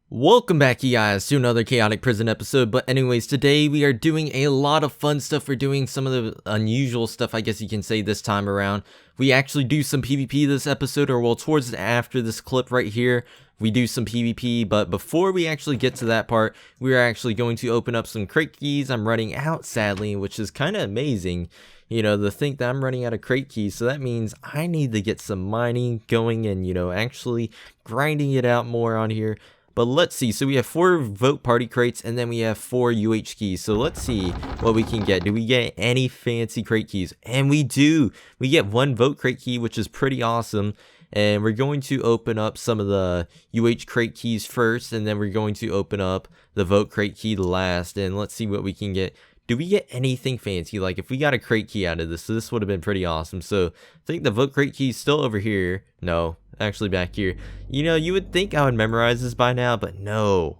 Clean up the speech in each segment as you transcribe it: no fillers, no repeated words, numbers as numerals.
Welcome back, you guys, to another chaotic prison episode. But anyways, today we are doing a lot of fun stuff. We're doing some of the unusual stuff, I guess you can say, this time around. We actually do some PvP this episode, or well, towards after this clip right here, we do some PvP. But before we actually get to that part, we are actually going to open up some crate keys. I'm running out, sadly, which is kind of amazing. You know, to think that I'm running out of crate keys, so that means I need to get some mining going and, you know, actually grinding it out more on here. But let's see, so we have 4 vote party crates and then we have 4 UH keys. So let's see what we can get. Do we get any fancy crate keys? And we do. We get 1 vote crate key, which is pretty awesome. And we're going to open up some of the UH crate keys first, and then we're going to open up the vote crate key last. And let's see what we can get. Do we get anything fancy? Like, if we got a crate key out of this, this would have been pretty awesome. So I think the vote crate key is still over here. No, actually back here. You know, you would think I would memorize this by now, but no,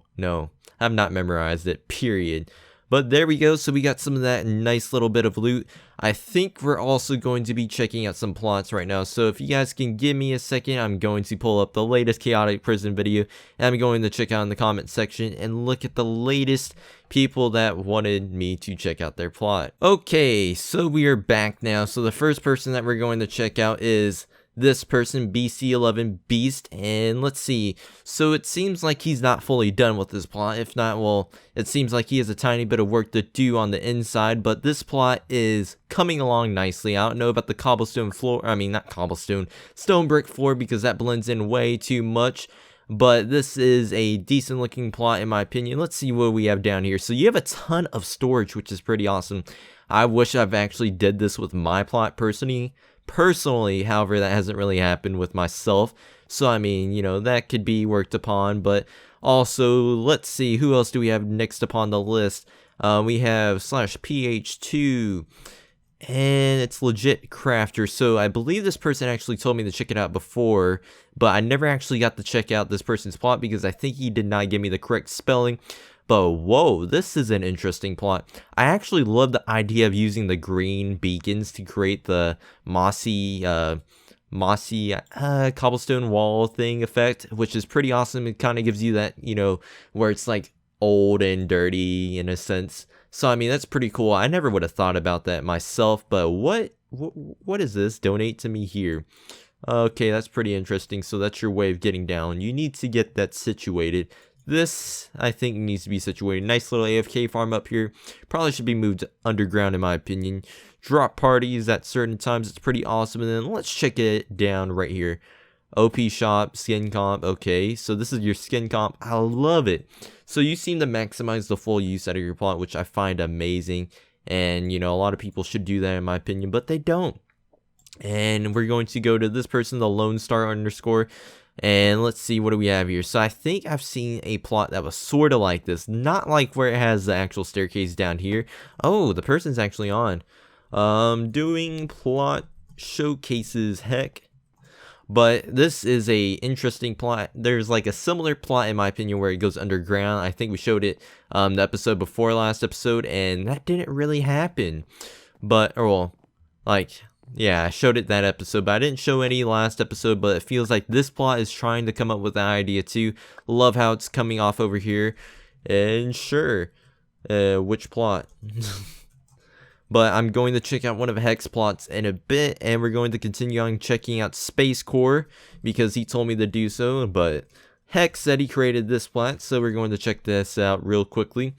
I've not memorized it, period. But there we go. So we got some of that nice little bit of loot. I think we're also going to be checking out some plots right now. So if you guys can give me a second, I'm going to pull up the latest chaotic prison video. And I'm going to check out in the comment section and look at the latest people that wanted me to check out their plot. Okay, so we are back now. So the first person that we're going to check out is this person, BC11 Beast, and let's see. So it seems like he's not fully done with this plot. If not, well, it seems like he has a tiny bit of work to do on the inside, but this plot is coming along nicely. I don't know about the cobblestone floor, I mean, not cobblestone, stone brick floor, because that blends in way too much. But this is a decent looking plot in my opinion. Let's see what we have down here. So you have a ton of storage, which is pretty awesome. I wish I've actually did this with my plot personally, however, that hasn't really happened with myself. So I mean, you know, that could be worked upon. But also, let's see, who else do we have next upon the list? We have /ph2, and it's legit crafter. So I believe this person actually told me to check it out before, but I never actually got to check out this person's plot because I think he did not give me the correct spelling. But whoa, this is an interesting plot. I actually love the idea of using the green beacons to create the mossy cobblestone wall thing effect, which is pretty awesome. It kind of gives you that, you know, where it's like old and dirty in a sense. So I mean, that's pretty cool. I never would have thought about that myself, but what is this? Donate to me here. Okay, that's pretty interesting. So that's your way of getting down. You need to get that situated. This, I think, needs to be situated. Nice little AFK farm up here. Probably should be moved underground, in my opinion. Drop parties at certain times. It's pretty awesome. And then let's check it down right here. OP shop, skin comp. Okay, so this is your skin comp. I love it. So you seem to maximize the full use out of your plot, which I find amazing. And, you know, a lot of people should do that, in my opinion, but they don't. And we're going to go to this person, the Lone Star _ and let's see, what do we have here? So I think I've seen a plot that was sort of like this. Not like where it has the actual staircase down here. Oh, the person's actually on. Doing plot showcases, heck. But this is a interesting plot. There's like a similar plot, in my opinion, where it goes underground. I think we showed it the episode before last episode, and that didn't really happen. But, or well, like... yeah, I showed it that episode, but I didn't show any last episode, but it feels like this plot is trying to come up with that idea too. Love how it's coming off over here. And sure, which plot? But I'm going to check out one of Heck's plots in a bit, and we're going to continue on checking out Space Core, because he told me to do so, but Heck said he created this plot, so we're going to check this out real quickly.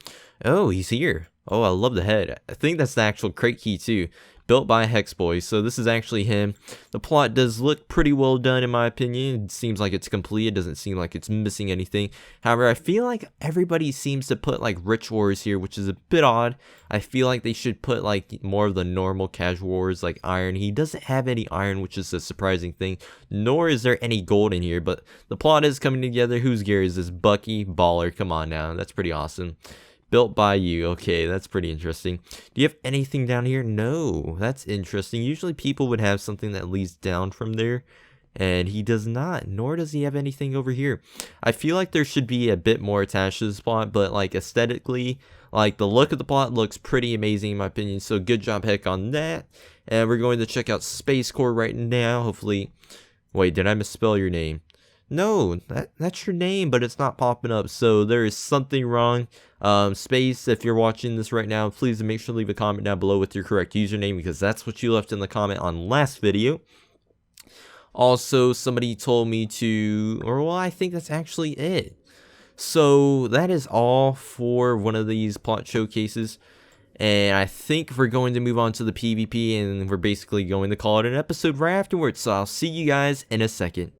Oh, he's here. Oh, I love the head. I think that's the actual crate key too. Built by Hex Boy, so this is actually him. The plot does look pretty well done, in my opinion. It seems like it's complete. It doesn't seem like it's missing anything. However, I feel like everybody seems to put like rich ores here, which is a bit odd. I feel like they should put like more of the normal casual ores like iron. He doesn't have any iron, which is a surprising thing. Nor is there any gold in here, but the plot is coming together. Whose gear is this? Bucky Baller. Come on now, that's pretty awesome. Built by you. Okay, that's pretty interesting. Do you have anything down here? No, that's interesting. Usually people would have something that leads down from there, and he does not, nor does he have anything over here. I feel like there should be a bit more attached to this plot, but like aesthetically, like the look of the plot looks pretty amazing in my opinion, so good job Heck on that. And we're going to check out Space Core right now, hopefully. Wait, did I misspell your name? No, that's your name, but it's not popping up. So there is something wrong. Space, if you're watching this right now, please make sure to leave a comment down below with your correct username, because that's what you left in the comment on last video. Also, somebody told me to, or well, I think that's actually it. So that is all for one of these plot showcases. And I think we're going to move on to the PvP, and we're basically going to call it an episode right afterwards. So I'll see you guys in a second.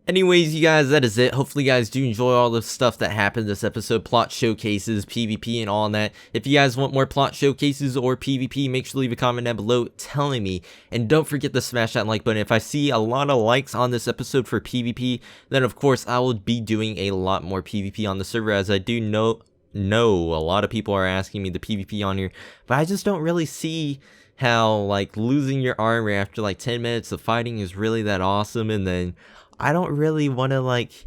Anyways, you guys, that is it. Hopefully you guys do enjoy all the stuff that happened this episode, plot showcases, PvP, and all that. If you guys want more plot showcases or PvP, make sure to leave a comment down below telling me. And don't forget to smash that like button. If I see a lot of likes on this episode for PvP, then of course I will be doing a lot more PvP on the server, as I do know a lot of people are asking me the PvP on here, but I just don't really see how like losing your armor after like 10 minutes of fighting is really that awesome. And then I don't really want to like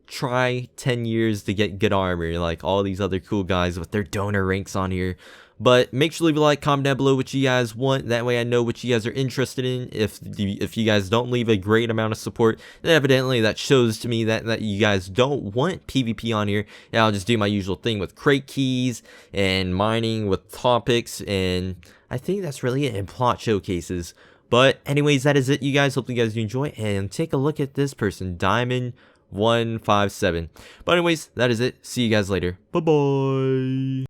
try 10 years to get good armor like all these other cool guys with their donor ranks on here. But make sure to leave a like, comment down below what you guys want. That way I know what you guys are interested in. If you guys don't leave a great amount of support, then evidently that shows to me that you guys don't want PvP on here. And I'll just do my usual thing with crate keys and mining with topics. And I think that's really it in plot showcases. But anyways, that is it, you guys. Hope you guys do enjoy. And take a look at this person, Diamond157. But anyways, that is it. See you guys later. Bye-bye.